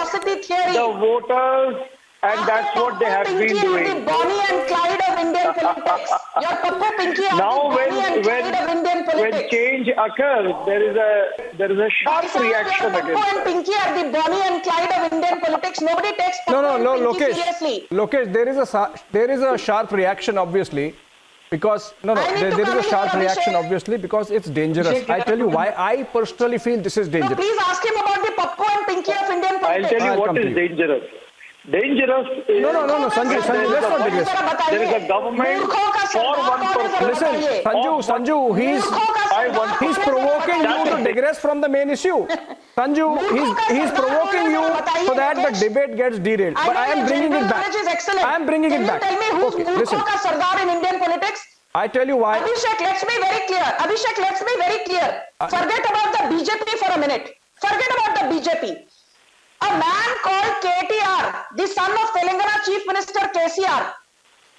the voters. And that's what they have been doing. Bonnie and Clyde of Indian politics. Your Pappu Pinky are now the Bonnie and Clyde of Indian politics. when change occurs, there is a sharp reaction against Pappu and Pinky are the Bonnie and Clyde of Indian politics. Nobody takes Pappu and Pinky seriously. Lokesh, there is a sharp reaction, obviously. Because there is a sharp reaction obviously because it's dangerous. I tell you why I personally feel this is dangerous. So please ask him about the Pappu and Pinky of Indian politics. I'll tell you what is dangerous. Dangerous is... No, Sanju, let's not digress. There is a government for one person. Listen, Sanju, he's provoking you to digress from the main issue. Sanju, he's provoking you so that the debate gets derailed. But I am bringing it back. I am bringing it back. Can you tell me who's Murkho ka Sardar in Indian politics? I tell you why. Abhishek, let's be very clear. Forget about the BJP for a minute. Forget about the BJP. A man called KTR, the son of Telangana Chief Minister KCR,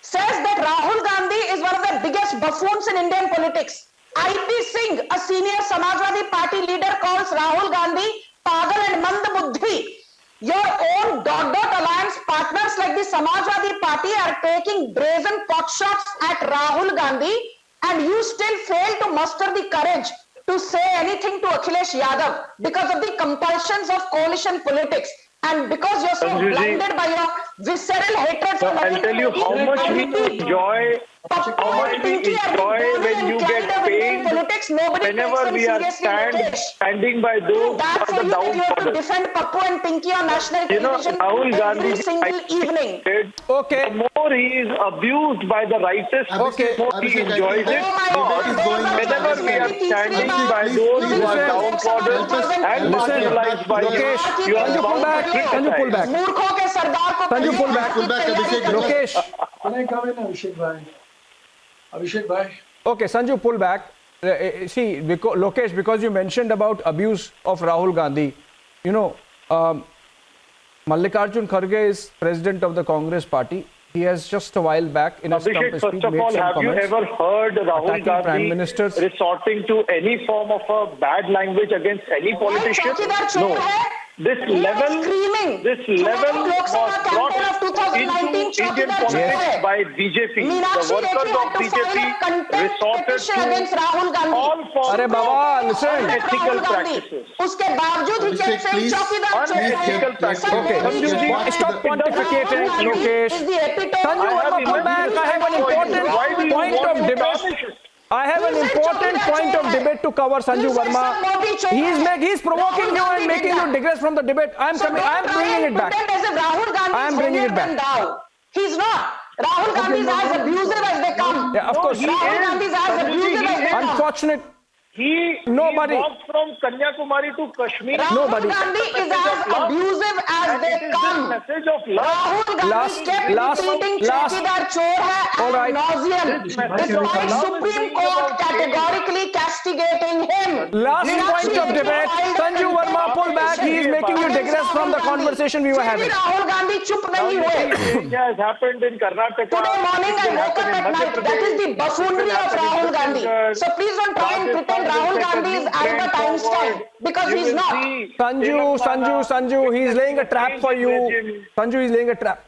says that Rahul Gandhi is one of the biggest buffoons in Indian politics. IP Singh, a senior Samajwadi Party leader, calls Rahul Gandhi pagal and mandabuddhi. Your own dot alliance partners like the Samajwadi Party are taking brazen potshots at Rahul Gandhi, and you still fail to muster the courage to say anything to Akhilesh Yadav because of the compulsions of coalition politics and because you're so blinded by your visceral hatred for I'll tell you how much we enjoy when you get paid whenever we are standing by those that's for the downtrodden. To defend Pappu and Pinky on national television Rahul Gandhi every single evening. Okay. The more he is abused by the righteous, the more he enjoys it. Whenever we are standing by those who are downtrodden and marginalized by you are bound to criticize. Murkho ke Sardar ko Sanju, pull back. Lokesh. Can I come in, Abhishek bhai? Okay, Sanju, pull back. See, Lokesh, because you mentioned about abuse of Rahul Gandhi, Mallikarjun Kharge is president of the Congress party. He has just a while back in a stump speech first of all, have you ever heard Rahul Gandhi resorting to any form of a bad language against any politician? No. This level was brought into Indian politics by BJP. The workers of BJP resorted to all forms of unethical practices. Unethical practices. Okay, stop pontificating, Lokesh. Sanju, pull back. I have an important point of debate. I have an important point of debate to cover, Sanju Verma. He's provoking you and making you digress from the debate. I am bringing it back. I am bringing it back. He's not. Rahul Gandhi is as abusive as they come. Yeah, of course. Rahul Gandhi is as abusive as they come. Unfortunate. He walked from Kanyakumari to Kashmir. Rahul Gandhi is as abusive as they come. message of love. Rahul Gandhi kept repeating Chaukidar Chor hai ad nauseam, despite Supreme Court categorically castigating him. Last point of debate. Sanju Verma, pull back. He is making you digress from the conversation we were having. Rahul Gandhi chup nahi hue. Change has happened in Karnataka. Today morning I woke up at night. That is the buffoonery of Rahul Gandhi. So please don't try and pretend Rahul Gandhi is Albert Einstein, because he's not. Sanju, he's laying a trap for you. Sanju is laying a trap.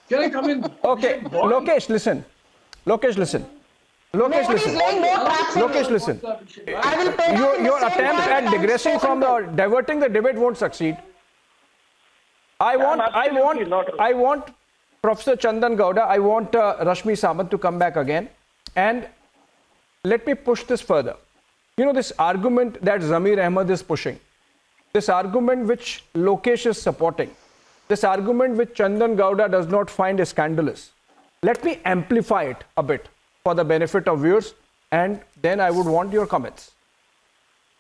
Can I come in? Okay, Lokesh, listen. Nobody's laying more traps on Lokesh, me. listen. I will pay back in the Your same attempt way at that digressing I've from spoken diverting the debate won't succeed. I want Professor Chandan Gowda, I want Rashmi Samant to come back again, and let me push this further. You know, this argument that Zamir Ahmed is pushing, this argument which Lokesh is supporting, this argument which Chandan Gowda does not find scandalous. Let me amplify it a bit for the benefit of viewers, and then I would want your comments.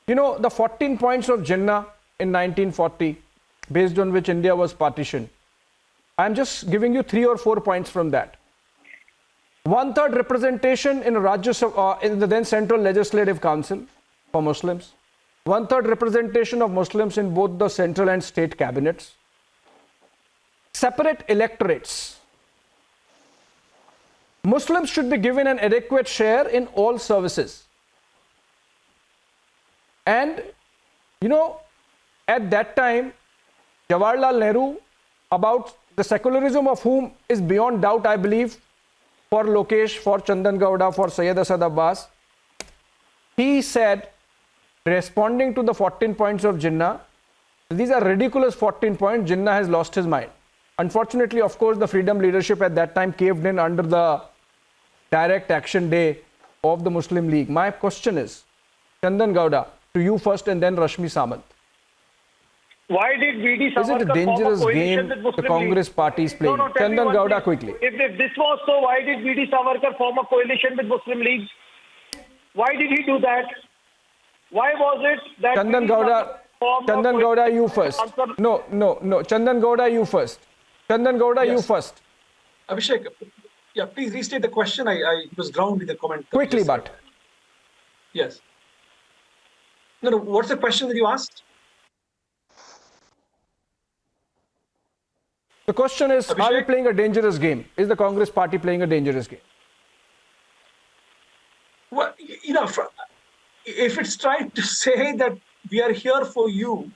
You know, the 14 points of Jinnah in 1940, based on which India was partitioned. I'm just giving you 3 or 4 points from that. 1/3 representation in Rajya Sabha, in the then Central Legislative Council for Muslims. 1/3 representation of Muslims in both the central and state cabinets. Separate electorates. Muslims should be given an adequate share in all services. And, you know, at that time, Jawaharlal Nehru, about the secularism of whom is beyond doubt, I believe, for Lokesh, for Chandan Gowda, for Syed Asad Abbas, he said, responding to the 14 points of Jinnah, these are ridiculous 14 points, Jinnah has lost his mind. Unfortunately, of course, the freedom leadership at that time caved in under the direct action day of the Muslim League. My question is, Chandan Gowda, to you first and then Rashmi Samant. Why did VD Savarkar Is it a dangerous game the Congress party is playing? Chandan Gowda, quickly. If this was so, why did VD Savarkar form a coalition with Muslim League? Why did he do that? Why was it that Chandan Gowda, you first. No. Chandan Gowda, you first. Chandan Gowda, you first. Abhishek, yeah, please restate the question. I was drowned in the comment. Quickly, but. Yes. No, what's the question that you asked? The question is, Abhishek? are we playing a dangerous game? Is the Congress party playing a dangerous game? Well, you know, if it's trying to say that we are here for you,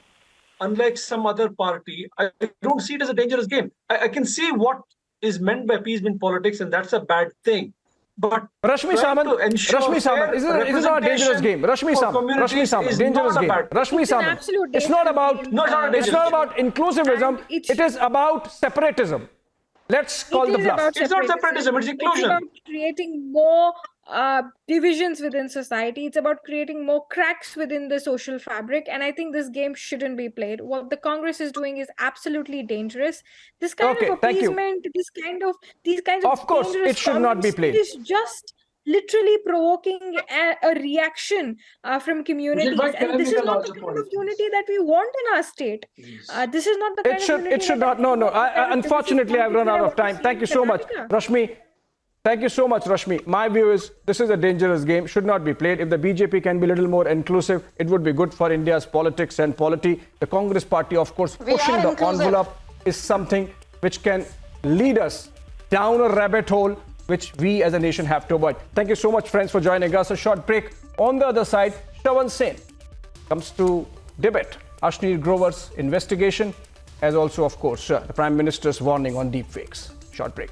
unlike some other party, I don't see it as a dangerous game. I can see what is meant by appeasement politics, and that's a bad thing. But Rashmi Samant, is it not a dangerous game? Rashmi Samant, dangerous game. Rashmi Samant, it's not about inclusivism. It is about separatism. Let's call the bluff. It's not separatism, it's inclusion. It's about creating more divisions within society. It's about creating more cracks within the social fabric. And I think this game shouldn't be played. What the Congress is doing is absolutely dangerous. This kind of appeasement, these kinds of course, it should not be played. It is just literally provoking a reaction from communities. And this is not the kind of unity that we want in our state. This is not the kind of unity. It should not. No. Unfortunately, I've run out of time. Thank you so much, Rashmi. Thank you so much, Rashmi. My view is this is a dangerous game, should not be played. If the BJP can be a little more inclusive, it would be good for India's politics and polity. The Congress party, of course, pushing the envelope is something which can lead us down a rabbit hole which we as a nation have to avoid. Thank you so much, friends, for joining us. A short break. On the other side, Shravan Sen comes to debate Ashneer Grover's investigation, as also, of course, the Prime Minister's warning on deepfakes. Short break.